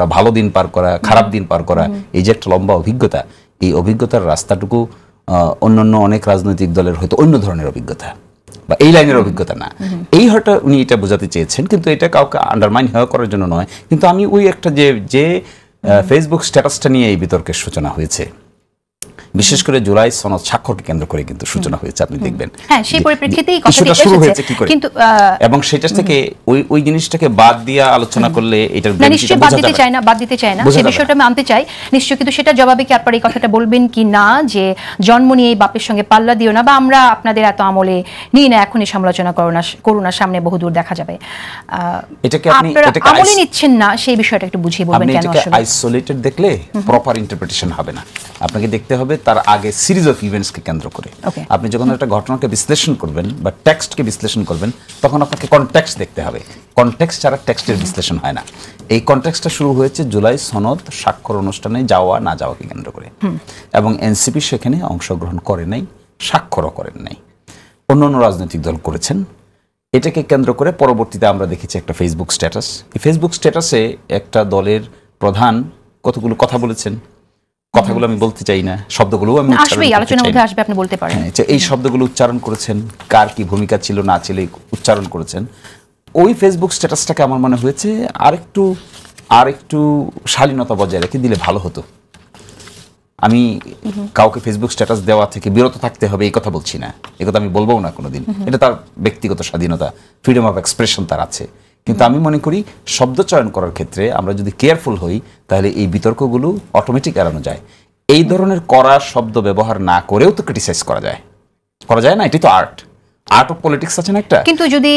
ভালো দিন পার করা, খারাপ দিন পার করা, এই যে একটা লম্বা অভিজ্ঞতা, এই অভিজ্ঞতার রাস্তাটুকু অন্যান্য অনেক রাজনৈতিক দলের হয়তো অন্য ধরনের অভিজ্ঞতা বা এই লাইনের অভিজ্ঞতা না। এই হয়তো উনি এটা বোঝাতে চেয়েছেন, কিন্তু এটা কাউকে আন্ডারমাইন হওয়া করার জন্য নয়। কিন্তু আমি ওই একটা যে ফেসবুক স্ট্যাটাসটা নিয়ে এই বিতর্কের সূচনা হয়েছে, বিশেষ করে জুলাই সনদ স্বাক্ষরকে কেন্দ্র করে কিন্তু সূচনা হয়েছে, আপনি দেখবেন। হ্যাঁ, সেই পরিপ্রেক্ষিতেই কথাটি শুরু হয়েছে কি করে, কিন্তু এবং সেটা থেকে ওই জিনিসটাকে বাদ দিয়ে আলোচনা করলে এটার নিশ্চয়ই বাদ দিতে চায় না সেই বিষয়টা আমি আনতে চাই নিশ্চয়ই। কিন্তু সেটা জবাবে কি আপনারা এই কথাটা বলবেন কি না যে জন্ম নিয়ে এই বাপের সঙ্গে পাল্লা দিও না, বা আমরা আপনাদের এত আমলে নিই না, এখনই সমালোচনা করো না, সামনে বহুদূর দেখা যাবে। এটাকে আপনি আমলে নিচ্ছেন না, সেই বিষয়টা একটু বুঝিয়ে বলবেন কেন আসলে। আইসোলেটেড দেখলে প্রপার ইন্টারপ্রিটেশন হবে না, আপনাকে দেখতে হবে তার আগে সিরিজ অফ ইভেন্টসকে কেন্দ্র করে। আপনি যখন একটা ঘটনাকে বিশ্লেষণ করবেন বা টেক্সটকে বিশ্লেষণ করবেন, তখন আপনাকে কনটেক্সট দেখতে হবে। কনটেক্সট ছাড়া টেক্সটের বিশ্লেষণ হয় না। এই কনটেক্সটটা শুরু হয়েছে জুলাই সনদ স্বাক্ষর অনুষ্ঠানে যাওয়া না যাওয়াকে কেন্দ্র করে, এবং এনসিপি সেখানে অংশগ্রহণ করে নাই, স্বাক্ষরও করেন নাই, অন্যান্য রাজনৈতিক দল করেছেন। এটাকে কেন্দ্র করে পরবর্তীতে আমরা দেখেছি একটা ফেসবুক স্ট্যাটাস। এই ফেসবুক স্ট্যাটাসে একটা দলের প্রধান কতগুলো কথা বলেছেন, কথাগুলো আমি বলতে চাই না, শব্দগুলো আমি আলোচনার মধ্যে আসবে, আপনি বলতে পারেন। এই শব্দগুলো উচ্চারণ করেছেন, কার কি ভূমিকা ছিল না ছিল উচ্চারণ করেছেন। ওই ফেসবুক স্ট্যাটাসটাকে আমার মনে হয়েছে আরেকটু শালীনতা বজায় রেখে দিলে ভালো হতো। আমি কাউকে ফেসবুক স্ট্যাটাস দেওয়া থেকে বিরত থাকতে হবে এই কথা বলছি না, এই কথা আমি বলবো না কোনোদিন। এটা তার ব্যক্তিগত স্বাধীনতা, ফ্রিডম অফ এক্সপ্রেশন তার আছে। কিন্তু আমি মনে করি শব্দ চয়ন করার ক্ষেত্রে আমরা যদি কেয়ারফুল হই, তাহলে এই বিতর্কগুলো অটোমেটিক এড়ানো যায়। এই ধরনের কড়া শব্দ ব্যবহার না করেও তো ক্রিটিসাইজ করা যায় না। এটি তো আর্ট অফ পলিটিক্স আছে না একটা। কিন্তু যদি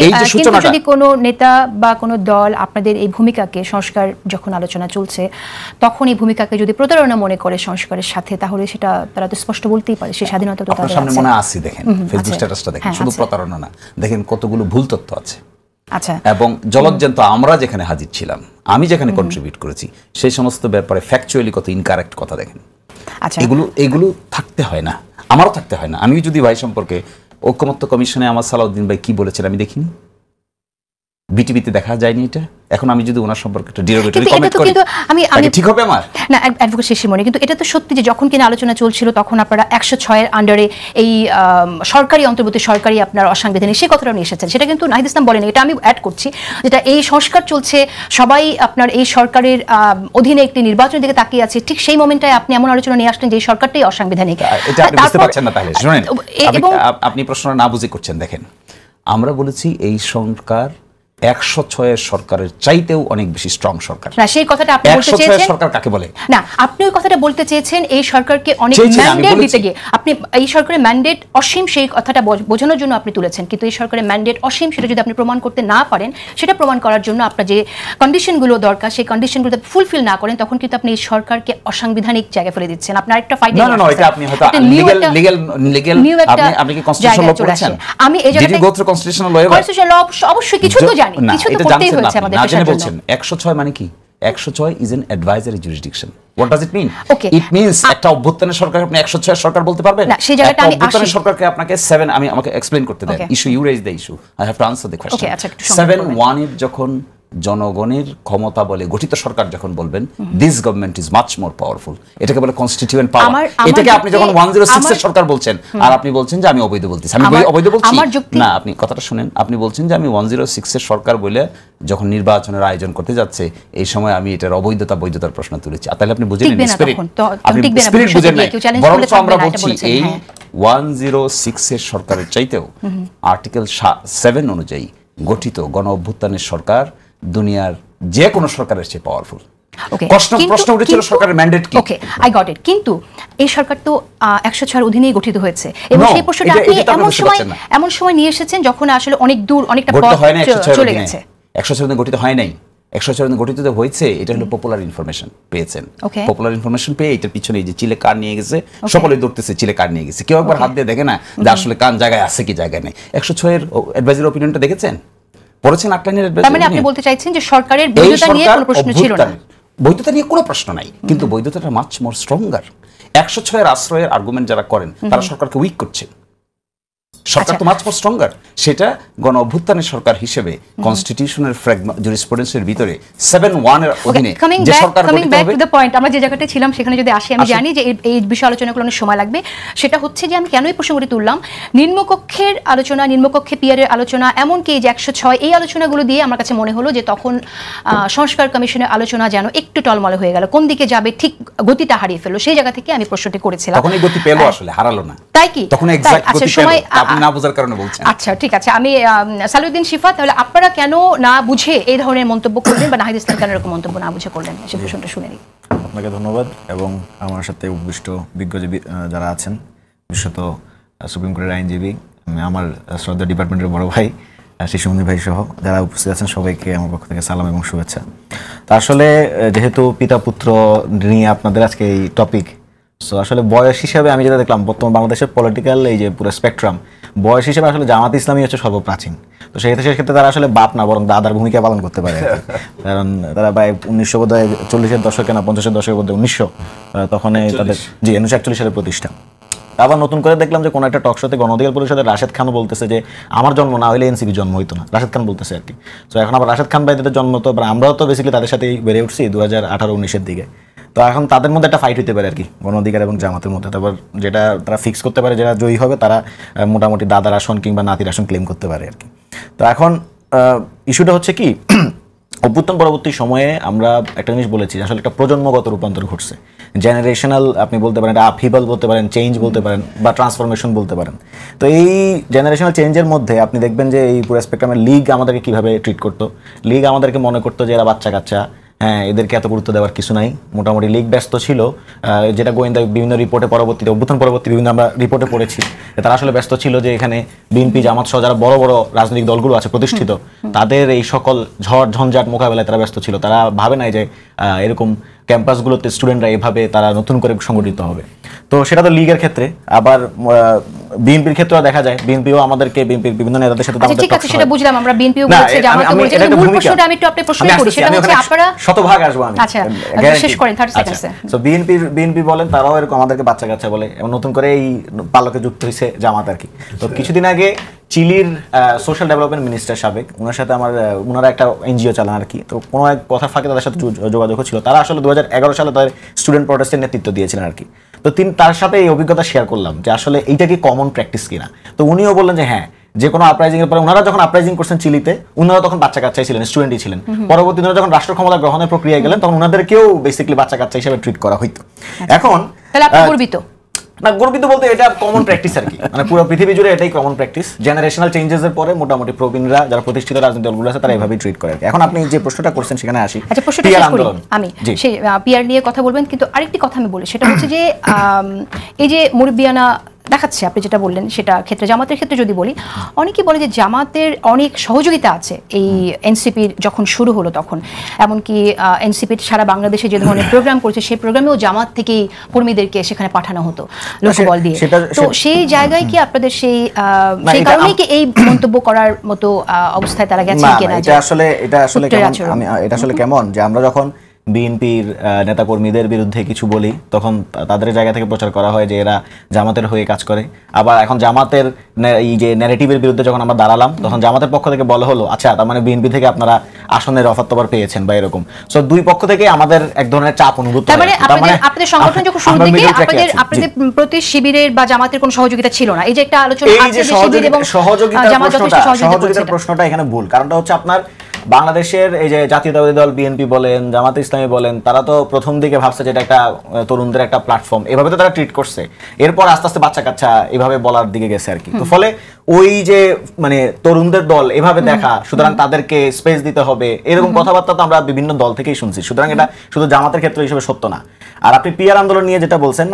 কোনো নেতা বা কোনো দল আপনাদের এই ভূমিকাকে, সংস্কার যখন আলোচনা চলছে তখন এই ভূমিকাকে যদি প্রতারণা মনে করে সংস্কারের সাথে, তাহলে সেটা তারা তো স্পষ্ট বলতেই পারে, সেই স্বাধীনতা তো তাদের সামনে মনে আসি। দেখেন ফেসবুক স্ট্যাটাসটা দেখেন, শুধু প্রতারণা না, দেখেন কতগুলো ভুল তথ্য আছে। আচ্ছা, এবং জলজ্জান্ত আমরা যেখানে হাজির ছিলাম, আমি যেখানে কন্ট্রিবিউট করেছি, সেই সমস্ত ব্যাপারে ফ্যাকচুয়ালি কত ইনকারেক্ট কথা দেখেন। আচ্ছা, এগুলো থাকতে হয় না, আমারও থাকতে হয় না। আমি যদি ভাই সম্পর্কে ঐকমত্য কমিশনে আমার সালাউদ্দিন ভাই কি বলেছেন আমি দেখিনি, বিটিভিতে দেখা যায়নি এটা। এখন আমি যদি ওনার সম্পর্কে একটা ডিরোগেটরি কমেন্ট করি, আমি ঠিক হবে আমার না অ্যাডভোকেট শেষিমণি। কিন্তু এটা তো সত্যি যে যখন কিনা আলোচনা চলছিল তখন আপনারা 106 এর আন্ডারে এই সরকারি অন্তর্বর্তী সরকারি আপনার অসাংবিধানিক সেই কথাটা নিয়ে এসেছেন, সেটা কিন্তু নাহিদ ইসলাম বলেন। এটা আমি অ্যাড করছি, যেটা এই সংস্কার চলছে, সবাই আপনার এই সরকারের অধীনে একটি নির্বাচনের দিকে তাকিয়ে আছে, ঠিক সেই মোমেন্টে আপনি এমন আলোচনা নিয়ে আসলেন যে এই সরকারটাই অসাংবিধানিক। এটা আপনি বুঝতে পারছেন না। তাহলে শুনেন, আপনি প্রশ্নটা না বুঝে করছেন। দেখেন, আমরা বলেছি এই সরকার 106 এর সরকারের চাইতেও অনেক বেশি স্ট্রং সরকার। না, সেই কথাটা আপনি বলতে চেয়েছেন। 106 এর সরকার কাকে বলে? না, আপনি ওই কথাটা বলতে চেয়েছেন এই সরকারকে অনেক ম্যান্ডেট দিতে গিয়ে, আপনি এই সরকারের ম্যান্ডেট অসীম, সেই কথাটা বোঝানোর জন্য আপনি তুলেছেন। কিন্তু এই সরকারের ম্যান্ডেট অসীম, সেটা যদি আপনি প্রমাণ করতে না পারেন, সেটা প্রমাণ করার জন্য আপনার যে কন্ডিশনগুলো দরকার, সেই কন্ডিশনগুলো ফুলফিল না করেন, তখন কিন্তু আপনি এই সরকারকে অসাংবিধানিক জায়গায় ফেলে দিচ্ছেন। আপনার একটা ফাইটিং, না এটা আপনি হয়তো লিগ্যাল আপনি কি কনস্টিটিউশনাল ল পড়েছেন? আমি এই জায়গায় কনস্টিটিউশনাল ল অবশ্যই কিছু তো জানি, কিছু তো করতেই হচ্ছে আমাদের পেশার জন্য। 106 মানে কি? 106 is an advisory jurisdiction. What does it mean? It means একটা অভ্যুত্থানের সরকার আপনি 106 এর সরকার বলতে পারবেন না। সেই জায়গাটা আমি অভ্যুত্থানের সরকারকে আপনাকে 7 আমাকে এক্সপ্লেইন করতে দেন। Issue you raise the issue, I have to answer the question. 7-1 এর যখন জনগণের ক্ষমতা বলে গঠিত সরকার যখন বলবেন this government is much more powerful, এটাকে বলে কনস্টিটিউয়েন্ট পাওয়ার। এটাকে আপনি যখন 106 এর সরকার বলছেন আর আপনি বলছেন যে আমি অবৈধ বলতেছি, আমি অবৈধ বলছি না। আপনি কথাটা শুনেন, আপনি বলছেন যে আমি 106 এর সরকার বলে যখন নির্বাচনের আয়োজন করতে যাচ্ছে এই সময় আমি এটার বৈধতার প্রশ্ন তুলেছি। তাহলে আপনি বুঝেন স্পিরিট বুঝেন না। বরং আমরা বলছি এই 106 এর সরকারের চাইতেও আর্টিকেল 7 অনুযায়ী গঠিত গণ অভ্যুত্থানের সরকার দুনিয়ার যে কোনো সরকারের চেয়ে পাওয়ারফুল। প্রশ্ন উঠেছিল সরকারের ম্যান্ডেট কি? ওকে, আই গট ইট। কিন্তু এই সরকার তো 106 অধীনেই গঠিত হয়েছে, এবং সেই প্রশ্নটা আপনি এমন সময় নিয়ে এসেছেন যখন আসলে অনেক দূর, অনেকটা পথ চলে গেছে। 106 গঠিত হয় নাই, 106 গঠিত হয়েছে। এটা হলো পপুলার ইনফরমেশন পেয়েছেন। পপুলার ইনফরমেশন পেয়ে এটার পিছনে এই যে চিলে কার নিয়ে গেছে, সকলে ধরতেছে চিলে কার নিয়ে গেছে, কেউ একবার হাত দিয়ে দেখে না যে আসলে কান জায়গায় আছে কি জায়গায় নেই। 106 এর অ্যাডভাইজারি অপিনিয়নটা দেখেছেন, পড়েছেন? আটলাইনের অ্যাডভাইজারি। তার মানে আপনি বলতে চাইছেন যে সরকারের বৈধতা নিয়ে কোনো প্রশ্ন ছিল না? বৈধতা নিয়ে কোনো প্রশ্ন নাই, কিন্তু বৈধতাটা মাচ মোর স্ট্রঙ্গার। 106 এর আশ্রয়ের আর্গুমেন্ট যারা করেন তারা সরকারকে উইক করছে। সরকার তো মাচ মোর স্ট্রঙ্গার। সেটা গণ অভ্যুত্থানের সরকার হিসেবে কনস্টিটিউশনের জুরিসপ্রুডেন্সের ভিতরে 7-1 এর অধীনে যে সরকার গঠিত হবে। আমরা যে জায়গাটায় ছিলাম সেখানে যদি আসি, আমি জানি যে এই বিষয় আলোচনা করলে অনেক সময় লাগবে। সেটা হচ্ছে যে আমি কেন এই প্রসঙ্গটি তুললাম, নিম্নকক্ষের আলোচনা, নিম্নকক্ষে পিয়ারের আলোচনা, এমনকি যে 106 এই আলোচনাগুলো দিয়ে আমার কাছে মনে হলো যে তখন সংস্কার কমিশনের আলোচনা যেন একটু টলমলে হয়ে গেল, কোন দিকে যাবে ঠিক গতিটা হারিয়ে ফেললো। সেই জায়গা থেকে আমি প্রশ্নটি করেছিলাম। তখন এই গতি পেলো, আসলে হারালো না, তাই কি? তখন এক্সাক্ট গতি পেলো, আপনি না বোঝার কারণে বলছেন। আচ্ছা ঠিক আছে, আমি সালাউদ্দিন শিফা, তাহলে আপনারা কেন না বুঝে এই ধরনের মন্তব্য করলেন বা নাহিদ ইসলাম কেন এরকম মন্তব্য না বুঝে করলেন, সে প্রশ্নটা শুনে নিই। আপনাকে ধন্যবাদ, এবং আমার সাথে উপবিষ্ট বিজ্ঞজীবী যারা আছেন, বিশেষত সুপ্রিম কোর্টের আইনজীবী, আমার শ্রদ্ধা ডিপার্টমেন্টের বড় ভাই শিশুমন্দির ভাই সহ যারা উপস্থিত আছেন, সবাইকে আমার পক্ষ থেকে সালাম এবং শুভেচ্ছা। তা আসলে যেহেতু পিতা পুত্র নিয়ে আপনাদের আজকে এই টপিক, সো আসলে বয়স হিসাবে আমি যেটা দেখলাম বর্তমান বাংলাদেশের পলিটিক্যাল এই যে পুরো স্পেকট্রাম, বয়স হিসেবে আসলে জামাত ইসলামী হচ্ছে সর্বপ্রাচীন। তো সেক্ষেত্রে তারা আসলে বাপ না, বরং দাদার ভূমিকা পালন করতে পারে। কারণ তারা প্রায় 1940-এর দশকে না 50-এর দশকের মধ্যে 1900 তখন তাদের 1941 সালের প্রতিষ্ঠা। আবার নতুন করে দেখলাম যে কোনো একটা টক শোতে গণ অধিকার পরিষদের রাশেদ খান বলতেছে যে আমার জন্ম না হইলে এনসিপি জন্ম হইতো না, রাশেদ খান বলতেছে আর কি। তো এখন আবার রাশেদ খান ভাইদের জন্ম, তো আমরাও তো বেসিক্যালি তাদের সাথেই বেড়ে উঠছি 2018-19-এর দিকে। তো এখন তাদের মধ্যে একটা ফাইট হইতে পারে আর কি, গণ অধিকার এবং জামাতের মধ্যে। তারপর যেটা তারা ফিক্স করতে পারে, যারা জয়ী হবে তারা মোটামুটি দাদার আসন কিংবা নাতির আসন ক্লেম করতে পারে আর কি। তো এখন ইস্যুটা হচ্ছে কি, অভ্যুত্থান পরবর্তী সময়ে আমরা একটা জিনিস বলেছি, আসলে একটা প্রজন্মগত রূপান্তর ঘটছে, জেনারেশনাল আপনি বলতে পারেন, এটা আপহিবাল বলতে পারেন, চেঞ্জ বলতে পারেন, বা ট্রান্সফরমেশন বলতে পারেন। তো এই জেনারেশনাল চেঞ্জের মধ্যে আপনি দেখবেন যে এই পুরো স্পেকট্রামের লীগ আমাদেরকে কীভাবে ট্রিট করতো। লীগ আমাদেরকে মনে করতো যে এরা বাচ্চা কাচ্চা, হ্যাঁ এদেরকে এত গুরুত্ব দেওয়ার কিছু নাই। মোটামুটি লীগ ব্যস্ত ছিল, যেটা গোয়েন্দা বিভিন্ন রিপোর্টে পরবর্তীতে অভ্যুত্থান পরবর্তী বিভিন্ন আমরা রিপোর্টে পড়েছি, তারা আসলে ব্যস্ত ছিল যে এখানে বিএনপি জামাত সহ যারা বড় বড় রাজনৈতিক দলগুলো আছে প্রতিষ্ঠিত, তাদের এই সকল ঝড় ঝঞ্ঝাট মোকাবেলায় তারা ব্যস্ত ছিল। তারা ভাবে নাই যে এরকম ক্যাম্পাসগুলোতে স্টুডেন্টরা এভাবে তারা নতুন করে সংগঠিত হবে। তো সেটা তো লীগের ক্ষেত্রে, আবার বিএনপির ক্ষেত্রেও দেখা যায়, বিএনপিও আমাদেরকে বিএনপির বিভিন্ন নেতাদের সাথে ঠিক আছে সেটা বুঝলাম, আমরা বিএনপিও বলছি জামাতও বলছি, মূল প্রশ্নটা আমি একটু আপনাকে প্রশ্ন করি, সেটা হচ্ছে আপনারা শতভাগ আসবো আমি। আচ্ছা শেষ করেন 30 সেকেন্ডসে। সো বিএনপি বলেন, তারাও এরকম আমাদেরকে বাচ্চা কাচ্চা বলে, এবং নতুন করে এই পালকে যুক্ত হয়েছে জামাত আর কি। তো কিছুদিন আগে চিলির সোশ্যাল ডেভেলপমেন্ট মিনিস্টার সাবেক, ওনার সাথে ওনারা একটা এনজিও চালান আর কি। তো কোনো এক কথার ফাঁকে তাদের সাথে যোগাযোগ ছিল। তারা আসলে 2011 সালে তাদের স্টুডেন্ট প্রটেস্টের নেতৃত্ব দিয়েছিলেন আর কি। তো তার সাথে এই অভিজ্ঞতা শেয়ার করলাম যে আসলে এইটা কি কমন প্র্যাকটিস কিনা। তো উনিও বললেন যে হ্যাঁ, যে কোনো আপরাইজিং এর পরে ওনারা যখন আপরাইজিং করছেন চিলিতে, ওনারা তখন বাচ্চা কাচ্চাই ছিলেন, স্টুডেন্টই ছিলেন। পরবর্তী দিনে যখন রাষ্ট্র ক্ষমতা গ্রহণের প্রক্রিয়ায় গেলেন, তখন ওনাদেরকেও বেসিক্যালি বাচ্চা কাচ্চা হিসেবে ট্রিট করা হইতো। এখন তাহলে আপনি গর্বিত না, গর্বিত বলতে এটা কমন প্র্যাকটিস আর কি, মানে পুরো পৃথিবী জুড়ে এটাই কমন প্র্যাকটিস। জেনারেশনাল চেঞ্জেস এর পরে মোটামুটি প্রবীণরা যারা প্রতিষ্ঠিত রাজনৈতিক দলগুলো আছে তারা এভাবেই ট্রিট করে। এখন আপনি যে প্রশ্নটা করছেন সেখানে আসি। আচ্ছা প্রশ্নটা শেষ করি আমি, সেই পিআর নিয়ে কথা বলবেন, কিন্তু আরেকটি কথা আমি বলি, সেটা হচ্ছে যে এই যে মুরব্বিয়ানা দেখাচ্ছে, আপনি যেটা বললেন সেটা ক্ষেত্রে, জামাতের ক্ষেত্রে যদি বলি, অনেকেই বলে যে জামাতের অনেক সহযোগিতা আছে এই এনসিপির যখন শুরু হলো তখন, এমনকি এনসিপির সারা বাংলাদেশে যে ধরনের প্রোগ্রাম করেছে সেই প্রোগ্রামেও জামাত থেকেই কর্মীদেরকে সেখানে পাঠানো হতো লোকবল দিয়ে। তো সেই জায়গায় কি আপনাদের সেই কারণেই কি এই মন্তব্য করার মতো অবস্থায় তারা গেছেন কিনা? এটা আসলে কেমন যে আমরা যখন বিএনপির নেতাকর্মীদের বিরুদ্ধে কিছু বলি, তখন তাদের জায়গা থেকে প্রচার করা হয় যে এরা জামাতের হয়ে কাজ করে। আবার এখন জামাতের এই যে ন্যারেটিভের বিরুদ্ধে যখন আমরা দাঁড়ালাম, তখন জামাতের পক্ষ থেকে বলা হলো আচ্ছা তার মানে বিএনপি থেকে আপনারা আসনের অফার তফার পেয়েছেন বা এরকম। সো দুই পক্ষ থেকে আমাদের এক ধরনের চাপ অনুভূত হয়। তার মানে আপনাদের সংগঠন যখন শুরু থেকে আপনাদের প্রতি শিবিরের বা জামাতের কোনো সহযোগিতা ছিল না, এই যে একটা আলোচনা আছে যে শিবির এবং সহযোগিতার প্রশ্নটা এখানে ভুল। কারণটা হচ্ছে আপনার বাংলাদেশের এই যে জাতীয়তাবাদী দল বিএনপি বলেন, জামাত ইসলামী বলেন, তারা তো প্রথম দিকে ভাবছে যে এটা একটা তরুণদের একটা প্ল্যাটফর্ম, এভাবে তো তারা ট্রিট করছে। এরপর আস্তে আস্তে বাচ্চা কাচ্চা এভাবে বলার দিকে গেছে আর কি। তো ফলে ওই যে মানে তরুণদের দল এভাবে দেখা, সুতরাং তাদেরকে স্পেস দিতে হবে, এরকম কথাবার্তা তো আমরা বিভিন্ন দল থেকেই শুনছি। সুতরাং এটা শুধু জামাতের ক্ষেত্রে হিসেবে সত্য না। আর আপনি পিআর আন্দোলন নিয়ে যেটা বলছেন,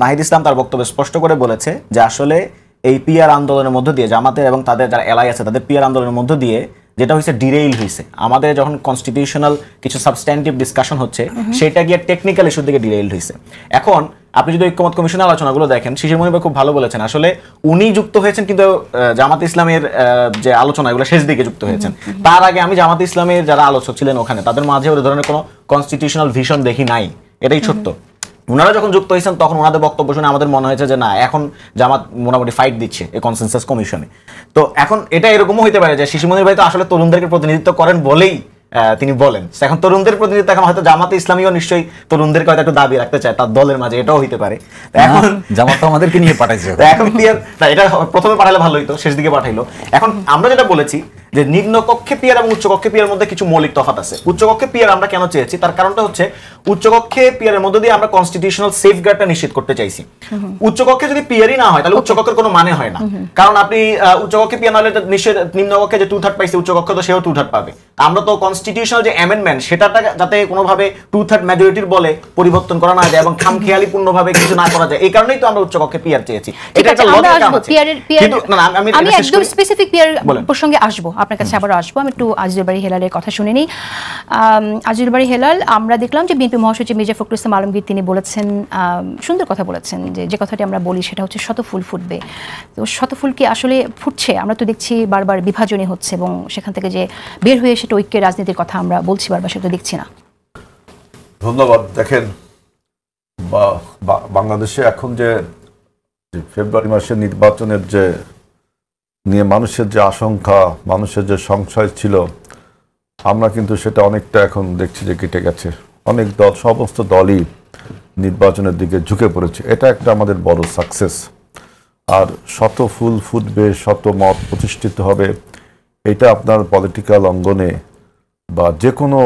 নাহিদ ইসলাম তার বক্তব্যে স্পষ্ট করে বলেছে যে আসলে এই পিআর আন্দোলনের মধ্য দিয়ে জামাতের এবং তাদের যারা এলাই আছে তাদের পিআর আন্দোলনের মধ্য দিয়ে যেটা হয়েছে ডিরেইল হয়েছে, আমাদের যখন কনস্টিটিউশনাল কিছু সাবস্ট্যান্টিভ ডিসকাশন হচ্ছে সেটা গিয়ে টেকনিক্যাল ইস্যুর দিকে ডিরেইল হয়েছে। এখন আপনি যদি ঐক্যমত কমিশনের আলোচনাগুলো দেখেন, শিশির মনির খুব ভালো বলেছেন, আসলে উনি যুক্ত হয়েছেন কিন্তু জামাত ইসলামের যে আলোচনা এগুলো শেষ দিকে যুক্ত হয়েছেন। তার আগে আমি জামাত ইসলামের যারা আলোচক ছিলেন ওখানে তাদের মাঝে ওই ধরনের কোনো কনস্টিটিউশনাল ভিশন দেখি নাই, এটাই সত্য। ওনারা যখন যুক্ত হয়েছেন তখন ওনাদের বক্তব্য শুনে আমাদের মনে হয়েছে যে না, এখন জামাত মোটামুটি ফাইট দিচ্ছে এই কনসেনসাস কমিশনে। তো এখন এটা এরকমও হইতে পারে যে শিশু মনির ভাই তো আসলে তরুণদেরকে প্রতিনিধিত্ব করেন বলেই তিনি বলেন। এখন তরুণদের প্রতিনিধিত্ব এখন হয়তো জামাতে ইসলামীও নিশ্চয়ই তরুণদেরকে হয়তো একটু দাবি রাখতে চায় তার দলের মাঝে, এটাও হইতে পারে। এখন জামাত তো আমাদেরকে নিয়ে পাঠাইছে, এখন পিয়ার না, এটা প্রথমে পাঠালে ভালো হইতো, শেষ দিকে পাঠাইলো। এখন আমরা যেটা বলেছি যে নিম্নকক্ষে পিয়ার এবং উচ্চকক্ষে পিয়ার মধ্যে কিছু মৌলিক তফাৎ আছে। উচ্চকক্ষে পিয়ার আমরা কেন চেয়েছি, তার কারণটা হচ্ছে উচ্চকক্ষে পিয়ারের মধ্যে দিয়ে আমরা কনস্টিটিউশনাল সেফগার্ডটা নিশ্চিত করতে চাইছি। উচ্চকক্ষে যদি পিয়ারই না হয় তাহলে উচ্চকক্ষের কোনো মানে হয় না, কারণ আপনি উচ্চকক্ষে পিয়ার না হলে নিশ্চয় নিম্নকক্ষে যে 2/3 পাইছে উচ্চকক্ষে তো সেও 2/3 পাবে। আমরা তো কনস্টিটিউশনাল যে অ্যামেন্ডমেন্ট সেটা যাতে কোনোভাবে 2/3 মেজরিটির বলে পরিবর্তন করা না যায় এবং খামখেয়ালি পূর্ণভাবে কিছু না করা যায়, এই কারণেই তো আমরা উচ্চকক্ষে পিয়ার চেয়েছি। এটা একটা লজিক আছে। কিন্তু না, আমি একদম স্পেসিফিক পিয়ার প্রসঙ্গে আসবো, আপনার কাছে আবার আসবো। আমি একটু আজিজুল বারী হেলালের কথা শুনে নিই। আজিজুল বারী হেলাল, আমরা দেখলাম যে বিএনপি মহাসচিব মির্জা ফখরুল ইসলাম আলমগীর তিনি বলেছেন, সুন্দর কথা বলেছেন, যে কথাটি আমরা বলি সেটা হচ্ছে শত ফুল ফুটবে। তো শত ফুল কি আসলে ফুটছে? আমরা তো দেখছি বারবার বিভাজনই হচ্ছে এবং সেখান থেকে যে বের হয়ে সেটা ঐক্যের রাজনীতির কথা আমরা বলছি বারবার, সেটা দেখছি না। ধন্যবাদ। দেখেন, বাংলাদেশে এখন যে ফেব্রুয়ারি মাসের নির্বাচনের যে নিয়ে মানুষের যে আশঙ্কা, মানুষের যে সংশয় ছিল, আমরা কিন্তু সেটা অনেকটা এখন দেখছি যে কেটে গেছে। অনেক দল, সমস্ত দলই নির্বাচনের দিকে ঝুঁকে পড়েছে। এটা একটা আমাদের বড় সাকসেস। আর শত ফুল ফুটবে, শত মত প্রতিষ্ঠিত হবে, এটা আপনার পলিটিক্যাল অঙ্গনে বা যে কোনো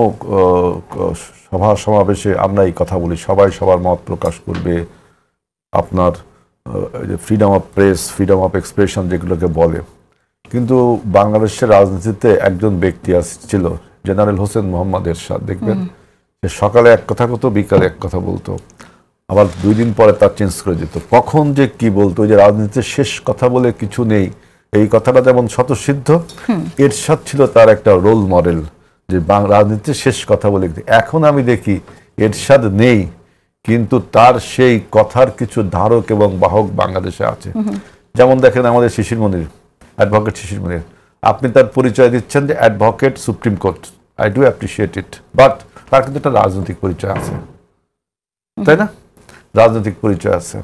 সভা সমাবেশে আমরা এই কথা বলি, সবাই সবার মত প্রকাশ করবে। আপনার freedom of press, freedom of expression যেগুলোকে বলে। কিন্তু বাংলাদেশের রাজনীতিতে একজন ব্যক্তি ছিল, জেনারেল হোসেন মোহাম্মদ এরশাদ। দেখবেন যে সকালে এক কথা বলতো, বিকালে এক কথা বলতো, আবার 2 দিন পরে তার চেঞ্জ করে যেত। কখন যে কি বলতো, যে রাজনীতিতে শেষ কথা বলে কিছু নেই, এই কথাটা যেমন স্বতঃসিদ্ধ, এরশাদ ছিল তার একটা রোল মডেল, যে রাজনীতিতে শেষ কথা বলে। এখন আমি দেখি এরশাদ নেই, কিন্তু তার সেই কথার কিছু ধারক এবং বাহক বাংলাদেশে আছে। যেমন দেখেন আমাদের শিশির মনির, অ্যাডভোকেট শিশির মনির, আপনি তার পরিচয় দিচ্ছেন যে advocate supreme court, I do appreciate it, but তার কিন্তু একটা রাজনৈতিক পরিচয় আছে, তাই না? রাজনৈতিক পরিচয় আছে।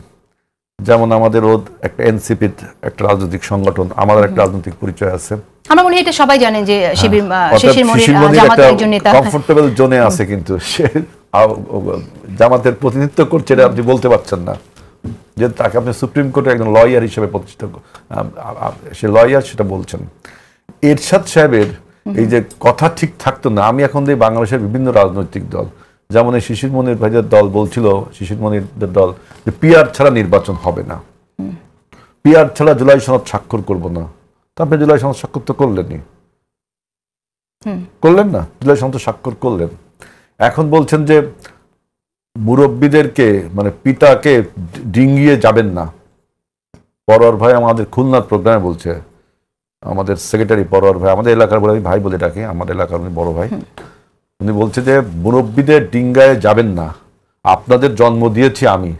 যেমন আমাদের একটা এনসিপির একটা রাজনৈতিক সংগঠন, আমাদের একটা রাজনৈতিক পরিচয় আছে। আমার মনে হয় এটা সবাই জানেন যে শিশির মনির জামাতের একজন নেতা, কমফোর্টেবল জোনে আছে, কিন্তু সে জামাতের প্রতিনিধিত্ব করছে এটা আপনি বলতে পারছেন না, যে তাকে আপনি সুপ্রিম কোর্টে একজন লয়ার হিসেবে প্রতিষ্ঠিত, সে লয়ার, সেটা বলছেন। এরশাদ সাহেবের এই যে কথা ঠিক থাকতো না। আমি এখন দেখি বাংলাদেশের বিভিন্ন রাজনৈতিক দল, যেমন এই শিশির মনির ভাইদের দল বলছিল, শিশির মনিরদের দল, যে পিআর ছাড়া নির্বাচন হবে না, পিআর ছাড়া জুলাই সনদ স্বাক্ষর করব না। তারপরে জুলাই সনদ স্বাক্ষর তো করলেনই, করলেন না? জুলাই সনদ স্বাক্ষর করলেন। এখন বলছেন যে মুরব্বীদেরকে, মানে পিতাকে ডিঙ্গিয়ে যাবেন না। পরোয়ার ভাই আমাদের খুলনার প্রোগ্রামে বলছে, আমাদের সেক্রেটারি পরোয়ার ভাই, আমাদের এলাকার বলে, আমি ভাই বলে ডাকি, আমাদের এলাকার উনি বড় ভাই, উনি বলছে যে মুরব্বীদের ডিঙ্গায় যাবেন না, আপনাদের জন্ম দিয়েছি আমি,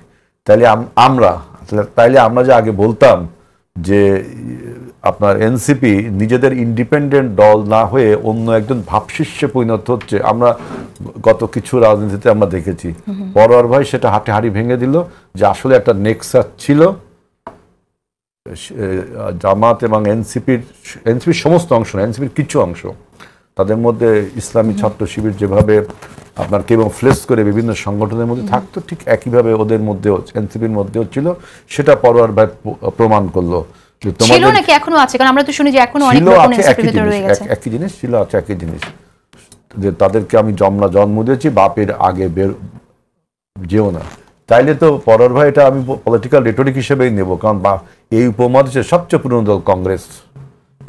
তাইলে আমরা যে আগে বলতাম যে আপনার এনসিপি নিজেদের ইন্ডিপেন্ডেন্ট দল না হয়ে অন্য একজন ভাবশিষ্যে পরিণত হচ্ছে, আমরা গত কিছু রাজনীতিতে আমরা দেখেছি। পরোয়ার ভাই সেটা হাটে হাড়ি ভেঙে দিল, যে আসলে একটা নেক্সাস ছিল জামাত এবং এনসিপির সমস্ত অংশ না, এনসিপির কিছু অংশ, তাদের মধ্যে ইসলামী ছাত্র শিবির যেভাবে আপনার কেবল ফ্লেস করে বিভিন্ন সংগঠনের মধ্যে থাকতো, ঠিক একইভাবে ওদের মধ্যেও, এনসিপির মধ্যেও ছিল। সেটা পরোয়ার ভাই প্রমাণ করলো। ছিল নাকি এখনো আছে? কারণ আমরা তো শুনি যে এখনো অনেক লোক এনসিপির ভিতরে রয়ে গেছে। একই জিনিস ছিল, আছে একই জিনিস, যে তাদেরকে আমি জন্ম দিয়েছি, বাপের আগে যেও না। তাইলে তো পরোয়ার ভাই, এটা আমি পলিটিক্যাল রেটরিক হিসেবেই নেব, কারণ এই উপমহাদেশের সবচেয়ে পুরনো দল কংগ্রেস,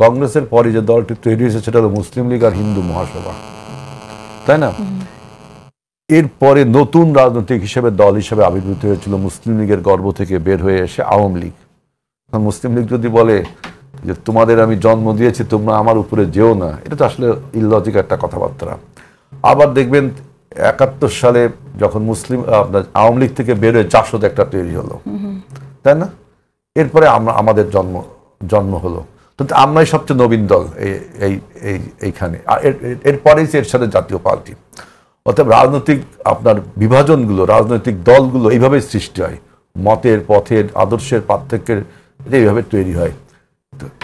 কংগ্রেসের পরে যে দলটি তৈরি হয়েছে সেটা হলো মুসলিম লীগ আর হিন্দু মহাসভা, তাই না? এরপরে নতুন রাজনৈতিক হিসেবে দল হিসেবে আবির্ভূত হয়েছিল মুসলিম লীগের গর্ভ থেকে বের হয়ে এসে আওয়ামী লীগ। মুসলিম লীগ যদি বলে যে তোমাদের আমি জন্ম দিয়েছি, তোমরা আমার উপরে যেও না, এটা তো আসলে ইললজিক একটা কথাবার্তা। আবার দেখবেন 71 সালে যখন আপনার আওয়ামী লীগ থেকে বের হয়ে জাসদ একটা তৈরি হলো, তাই না? এরপরে আমাদের জন্ম হলো, তো আমরাই সবচেয়ে নবীন দল এইখানে। আর এরপরেই এর সাথে জাতীয় পার্টি। অতএব রাজনৈতিক আপনার বিভাজনগুলো, রাজনৈতিক দলগুলো এইভাবেই সৃষ্টি হয়, মতের, পথের, আদর্শের পার্থক্যের এইভাবে তৈরি হয়।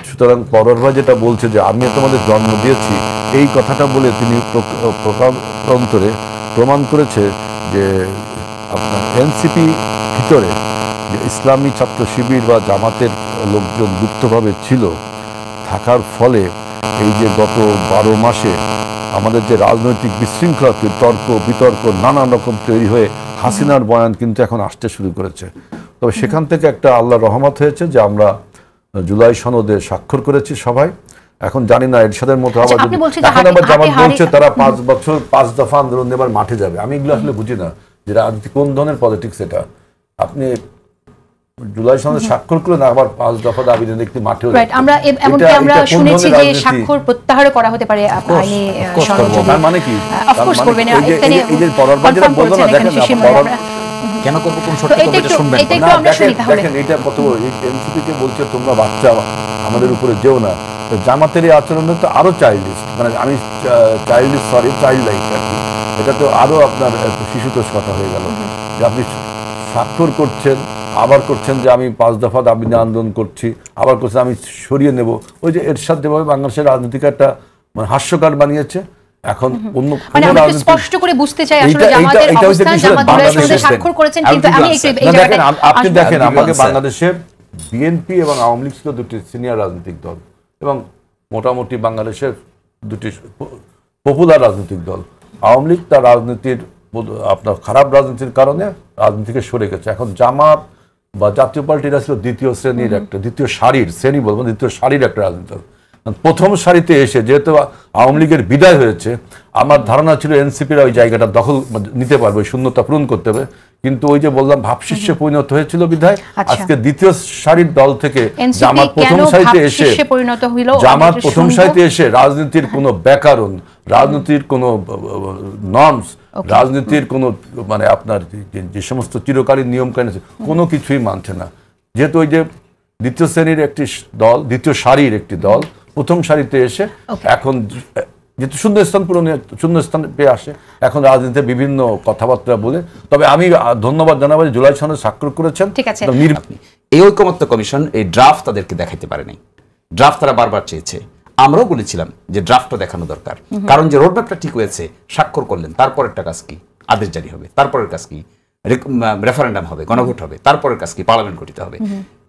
সুতরাং পরোয়ার ভাই যেটা বলছে যে আমি তোমাদের জন্ম দিয়েছি, এই কথাটা বলে তিনি প্রকারান্তরে প্রমাণ করেছে যে আপনার এনসিপি ভিতরে যে ইসলামী ছাত্র শিবির বা জামাতের লোকজন গুপ্তভাবে ছিল, থাকার ফলে এই যে গত 12 মাসে আমাদের যে রাজনৈতিক বিশৃঙ্খলা, তর্ক বিতর্ক নানান রকম তৈরি হয়ে হাসিনার বয়ান কিন্তু এখন আসতে শুরু করেছে। তবে সেখান থেকে একটা আল্লাহর রহমত হয়েছে যে আমরা জুলাই সনদে স্বাক্ষর করেছি সবাই। এখন জানি না এরশাদের মতো আবার এখন আবার জামাত বলছে তারা 5 বছর 5 দফা আন্দোলন এবার মাঠে যাবে। আমি এগুলো আসলে বুঝি না যে রাজনীতি কোন ধরনের পলিটিক্স এটা। আপনি জুলাই সনদে স্বাক্ষর করে না আবার 5 দফা দাবি নিয়ে একটি মাঠে আমরা এমনকি আমরা শুনেছি যে স্বাক্ষর প্রত্যাহার করা হতে পারে আইনি সনদ। তার মানে কি? অফকোর্স করবেন না, এখানে এই যে পরোয়ার ভাই যেটা বললো না, দেখেন কেন করব, কোন শর্তে করব এটা শুনবেন না। দেখেন এটা কত এনসিপি কে বলছে তোমরা বাচ্চা আমাদের উপরে যেও না। জামাতের এই আচরণে তো আরো চাইল্ডিশ, মানে আমি চাইল্ডিশ চাইল্ড লাইক আর কি। এটা তো আরো আপনার শিশুতোষ কথা হয়ে গেল যে আপনি স্বাক্ষর করছেন, আবার করছেন যে আমি 5 দফা দাবি নিয়ে আন্দোলন করছি, আবার করছেন আমি সরিয়ে নেব। ওই যে এরশাদ যেভাবে বাংলাদেশের রাজনীতিকে একটা মানে হাস্যকর বানিয়েছে, এখন অন্য স্পষ্ট করে বুঝতে চাই আসলে জামাতের অবস্থান, জামাত স্বাক্ষর করেছেন, কিন্তু আমি আপনি দেখেন আমাকে বাংলাদেশের বিএনপি এবং আওয়ামী লীগ ছিল দুটি সিনিয়র রাজনৈতিক দল এবং মোটামুটি বাংলাদেশের দুটি পপুলার রাজনৈতিক দল। আওয়ামী লীগ তার রাজনীতির আপনার খারাপ রাজনীতির কারণে রাজনীতি থেকে সরে গেছে। এখন জামাত বা জাতীয় পার্টিরা ছিল দ্বিতীয় সারির একটা রাজনীতি দল। প্রথম সারিতে এসে যেহেতু আওয়ামী লীগের বিদায় হয়েছে, আমার ধারণা ছিল এনসিপিরা ওই জায়গাটা দখল নিতে পারবে, ওই শূন্যতা পূরণ করতে হবে। কিন্তু ওই যে বললাম ভাবশিষ্যে পরিণত হয়েছিল বিধায় আজকে দ্বিতীয় সারির দল থেকে জামাত প্রথম সারিতে এসে রাজনীতির কোনো ব্যাকরণ, রাজনীতির কোনো নর্মস, রাজনীতির কোনো মানে আপনার যে সমস্ত চিরকালীন নিয়ম কানুন কোনো কিছুই মানছে না। যেহেতু ওই যে দ্বিতীয় শ্রেণীর একটি দল, দ্বিতীয় সারির একটি দল প্রথম সারিতে এসে এখন যেহেতু শূন্যস্থান পেয়ে আসে, এখন রাজনীতিতে বিভিন্ন কথাবার্তা বলে। তবে আমি ধন্যবাদ জানাবো যে জুলাই সনদে স্বাক্ষর করেছেন। এই ঐকমত্য কমিশন এই ড্রাফট তাদেরকে দেখাইতে পারে নাই। ড্রাফট তারা বারবার চেয়েছে, আমরাও বলেছিলাম যে ড্রাফটটা দেখানো দরকার, কারণ যে রোডম্যাপটা ঠিক হয়েছে, স্বাক্ষর করলেন, তারপরেরটা কাজ কি? আদেশ জারি হবে, তারপরের কাজ কি? রেফারেন্ডাম হবে, গণভোট হবে, তারপরের কাজ কি? পার্লামেন্ট গঠিত হবে।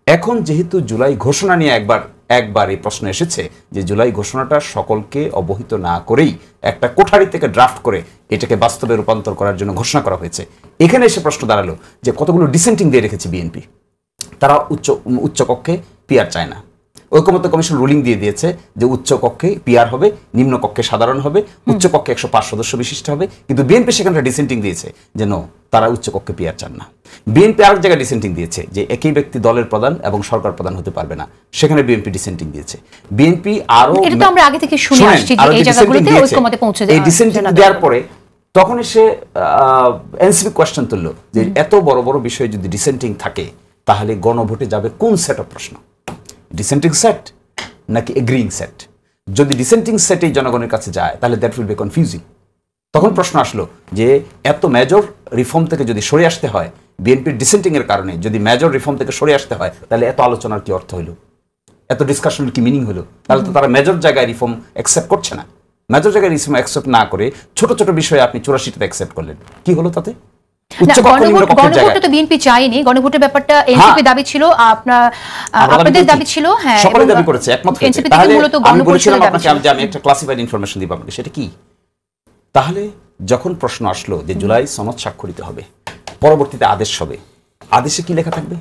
এখন যেহেতু জুলাই ঘোষণা নিয়ে একবার এই প্রশ্ন এসেছে যে জুলাই ঘোষণাটা সকলকে অবহিত না করেই একটা কোঠারি থেকে ড্রাফট করে এটাকে বাস্তবে রূপান্তর করার জন্য ঘোষণা করা হয়েছে, এখানে এসে প্রশ্ন দাঁড়ালো যে কতগুলো ডিসেন্টিং দিয়ে রেখেছে বিএনপি। তারা উচ্চ কক্ষে পিআর চায় না। ঐকমত্য কমিশন রুলিং দিয়ে দিয়েছে যে উচ্চ কক্ষে পিআর হবে, নিম্ন কক্ষে সাধারণ হবে, উচ্চ কক্ষে 105 সদস্য বিশিষ্ট হবে। কিন্তু বিএনপি সেখানে ডিসেন্টিং দিয়েছে যে নো, তারা উচ্চ কক্ষে পিআর চান না। বিএনপি আরেক জায়গায় ডিসেন্টিং দিয়েছে যে একই ব্যক্তি দলের প্রধান এবং সরকার প্রধান হতে পারবে না, সেখানে বিএনপি ডিসেন্টিং দিয়েছে। বিএনপি আরো আমরা আগে থেকে শুনে আসছি যে এই জায়গাগুলোতে ঐকমত্যে পৌঁছে যায়। এই ডিসেন্টিং দেওয়ার পরে তখন এসে এনসিপি কোয়েশ্চেন তুললো যে এত বড় বড় বিষয়ে যদি ডিসেন্টিং থাকে তাহলে গণভোটে যাবে কোন সেট অফ প্রশ্ন, ডিসেন্টিং সেট নাকি এগ্রিং সেট? যদি ডিসেন্টিং সেটেই জনগণের কাছে যায় তাহলে দ্যাট উইল বি কনফিউজিং। তখন প্রশ্ন আসলো যে এত মেজর রিফর্ম থেকে যদি সরে আসতে হয়, বিএনপির ডিসেন্টিং এর কারণে যদি মেজর রিফর্ম থেকে সরে আসতে হয়, তাহলে এত আলোচনার কি অর্থ হলো? এত ডিসকাশনের কি মিনিং হলো? তাহলে তো তারা মেজর জায়গায় রিফর্ম অ্যাকসেপ্ট করছে না। মেজর জায়গায় রিফর্ম অ্যাকসেপ্ট না করে ছোট ছোট বিষয়ে আপনি 84টা অ্যাকসেপ্ট করলেন, কি হলো তাতে? গণভোটটা তো বিএনপি চায়নি, গণভোটের ব্যাপারটা এনসিপি দাবি ছিল, আপনাদের দাবি ছিল। হ্যাঁ, সকলে দাবি করেছে একমত হয়েছে। তাহলে আমি বলেছিলাম আপনাকে যে আমি একটা ক্লাসিফাইড ইনফরমেশন দিব আপনাকে, সেটা কি? তাহলে যখন প্রশ্ন আসলো যে জুলাই সনদ স্বাক্ষরিত হবে, পরবর্তীতে আদেশ হবে, আদেশে কি লেখা থাকবে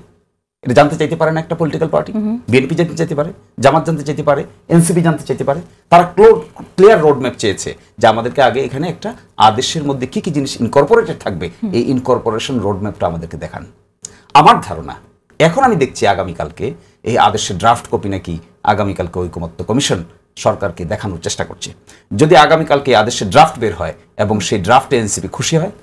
এটা জানতে চাইতে পারে না একটা পলিটিক্যাল পার্টি? বিএনপি জানতে চাইতে পারে, জামাত জানতে চাইতে পারে, এনসিপি জানতে চাইতে পারে। তারা ক্লিয়ার রোডম্যাপ চেয়েছে যে আমাদেরকে আগে এখানে একটা আদেশের মধ্যে কি কি জিনিস ইনকর্পোরেটেড থাকবে, এই ইনকর্পোরেশন রোডম্যাপটা আমাদেরকে দেখান। আমার ধারণা, এখন আমি দেখছি আগামীকালকে এই আদেশের ড্রাফট কপি নাকি আগামীকালকে ঐকমত্য কমিশন সরকারকে দেখানোর চেষ্টা করছে। যদি আগামীকালকে আদেশের ড্রাফট বের হয় এবং সেই ড্রাফটে এনসিপি খুশি হয়,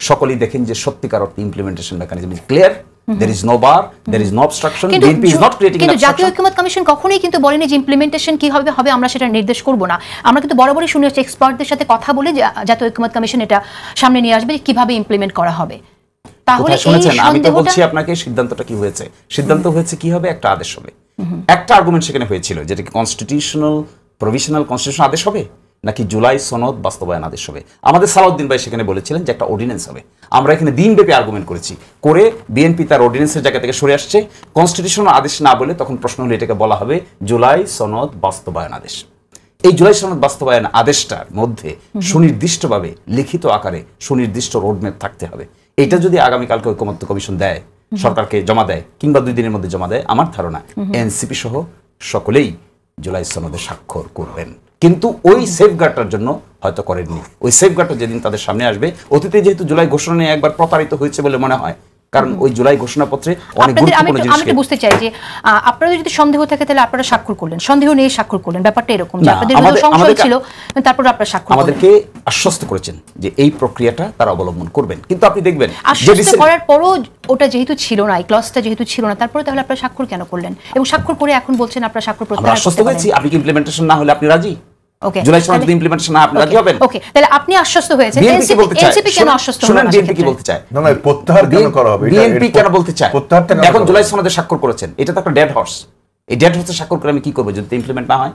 সকলেই দেখেন যে সত্যিকার অর্থে implementation mechanism is clear, There is no bar, there is no obstruction. BNP is not creating an কিন্তু জাতীয় obstruction. ঐকমত্য কমিশন কখনোই কিন্তু বলেনি যে ইমপ্লিমেন্টেশন কিভাবে হবে আমরা সেটা নির্দেশ করব না। আমরা কিন্তু বরাবরই শুনে আসছি এক্সপার্টদের সাথে কথা বলে জাতীয় ঐকমত্য কমিশন এটা সামনে নিয়ে আসবে যে কিভাবে ইমপ্লিমেন্ট করা হবে। তাহলে শুনেছেন, আমি তো বলছি আপনাকে সিদ্ধান্তটা কি হয়েছে। সিদ্ধান্ত হয়েছে কি হবে, একটা আদেশ হবে। একটা আর্গুমেন্ট সেখানে হয়েছিল যেটা কি কনস্টিটিউশনাল প্রভিশনাল কনস্টিটিউশন আদেশ হবে নাকি জুলাই সনদ বাস্তবায়ন আদেশ হবে। আমাদের সালাউদ্দিন ভাই সেখানে বলেছিলেন যে একটা অর্ডিন্যান্স হবে। আমরা এখানে দিনব্যাপী আর্গুমেন্ট করেছি, করে বিএনপি তার অর্ডিন্যান্সের জায়গা থেকে সরে আসছে। কনস্টিটিউশনাল আদেশ না বলে তখন প্রশ্ন হলো এটাকে বলা হবে জুলাই সনদ বাস্তবায়ন আদেশ। এই জুলাই সনদ বাস্তবায়ন আদেশটার মধ্যে সুনির্দিষ্টভাবে লিখিত আকারে সুনির্দিষ্ট রোডম্যাপ থাকতে হবে। এটা যদি আগামীকালকে ঐকমত্য কমিশন দেয়, সরকারকে জমা দেয় কিংবা 2 দিনের মধ্যে জমা দেয়, আমার ধারণা এনসিপি সহ সকলেই জুলাই সনদে স্বাক্ষর করবেন। কিন্তু ওই সেফগার্ডটার জন্য হয়তো করেননি। ওই সেফগার্ডটা যেদিন তাদের সামনে আসবে, অতীতে যেহেতু জুলাই ঘোষণা নিয়ে একবার প্রতারিত হয়েছে বলে মনে হয়, কারণ ওই জুলাই ঘোষণাপত্রে অনেক গুরুত্বপূর্ণ জিনিস। আমি বুঝতে চাই যে আপনাদের যদি সন্দেহ থাকে তাহলে আপনারা স্বাক্ষর করলেন, সন্দেহ নেই স্বাক্ষর করলেন, ব্যাপারটা এরকম যে আপনাদের যদি সংশয় ছিল তারপর আপনারা স্বাক্ষর করলেন। আমাদেরকে আশ্বস্ত করেছেন যে এই প্রক্রিয়াটা তারা অবলম্বন করবেন। কিন্তু আপনি দেখবেন আশ্বস্ত করার পরও ওটা যেহেতু ছিল না, এই ক্লজটা যেহেতু ছিল না, তারপরে তাহলে আপনারা স্বাক্ষর কেন করলেন? এবং স্বাক্ষর করে এখন বলছেন আপনারা স্বাক্ষর প্রত্যাহার করতে পারেন। আশ্বস্ত হয়েছি, আপনি কি ইমপ্লিমেন্টেশন না হলে আপনি রাজি? ওকে, জুলাই সনদ ইমপ্লিমেন্টেশন না আপনি রাজি হবেন? ওকে, তাহলে আপনি আশ্বস্ত হয়েছেন। এনসিপি কেন আশ্বস্ত হলো না? বিএনপি কি বলতে চায়? না না, প্রত্যাহার কেন করা হবে? বিএনপি কেন বলতে চায়? প্রত্যাহারটা এখন জুলাই সনদে স্বাক্ষর করেছেন, এটা তো একটা ডেড হর্স। এই ডেড হর্সে স্বাক্ষর করে আমি কি করব যদি ইমপ্লিমেন্ট না হয়?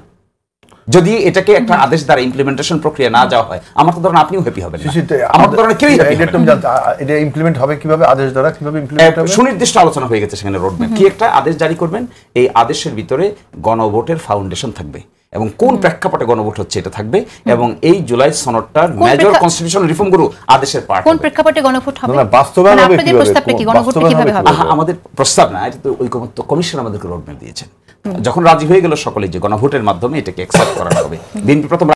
যদি এটাকে একটা আদেশ দ্বারা ইমপ্লিমেন্টেশন প্রক্রিয়া না যাওয়া হয়, আমার তো ধরুন আপনিও হ্যাপি হবেন না, আমার ধরুন কেউই হ্যাপি হবেন না। এটা ইমপ্লিমেন্ট হবে কিভাবে, আদেশ দ্বারা কিভাবে ইমপ্লিমেন্ট হবে? সুনির্দিষ্ট আলোচনা হয়ে গেছে সেখানে রোডম্যাপ। কি একটা আদেশ জারি করবেন, এই আদেশের ভিতরে গণভোটের ফাউন্ডেশন থাকবে এবং কোন প্রেক্ষাপটে গণভোট হচ্ছে এটা থাকবে, এবং এই জুলাই সনদটার মেজর কনস্টিটিউশনাল রিফর্মগুলো আদেশের পার্ট। কোন প্রেক্ষাপটে গণভোট হবে? না, বাস্তবায়ন হবে আপনাদের কিভাবে? প্রস্তাবটা কি গণভোট কিভাবে হবে? আমাদের প্রস্তাব না, এটা তো ঐকমত্য কমিশন আমাদেরকে রোডম্যাপ দিয়েছেন। যখন রাজি হয়ে গেল সকলে যে গণভোটের মাধ্যমে এটাকে অ্যাকসেপ্ট করা হবে, বিএনপি প্রথম